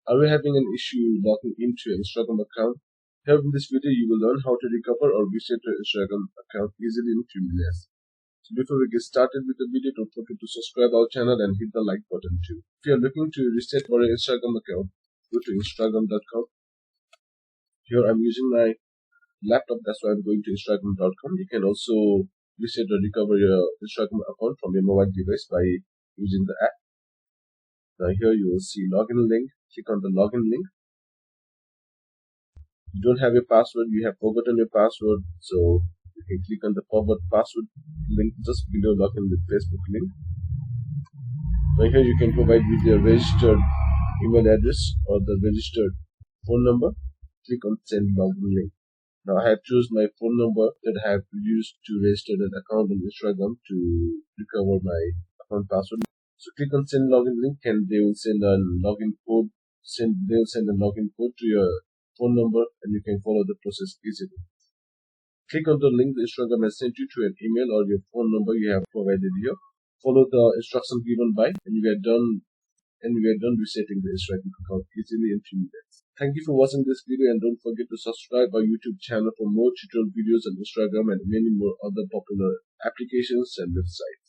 Are you having an issue logging into your Instagram account? Here in this video, you will learn how to recover or reset your Instagram account easily in 2 minutes. So before we get started with the video, don't forget to subscribe our channel and hit the like button too. If you are looking to reset your Instagram account, go to instagram.com. Here I'm using my laptop, that's why I'm going to instagram.com. You can also reset or recover your Instagram account from your mobile device by using the app. Now here you will see login link. Click on the login link. You don't have your password, you have forgotten your password, so you can click on the forward password link just below login with Facebook link. Now here you can provide with your registered email address or the registered phone number. Click on send login link. Now I have chosen my phone number that I have used to register an account on Instagram to recover my account password. So click on send login link and they will send a login code. They will send a login code to your phone number and you can follow the process easily. Click on the link the Instagram has sent you to an email or your phone number you have provided here. Follow the instructions given by and we are done resetting the Instagram account easily in 2 minutes. Thank you for watching this video and don't forget to subscribe our YouTube channel for more tutorial videos on Instagram and many more other popular applications and websites.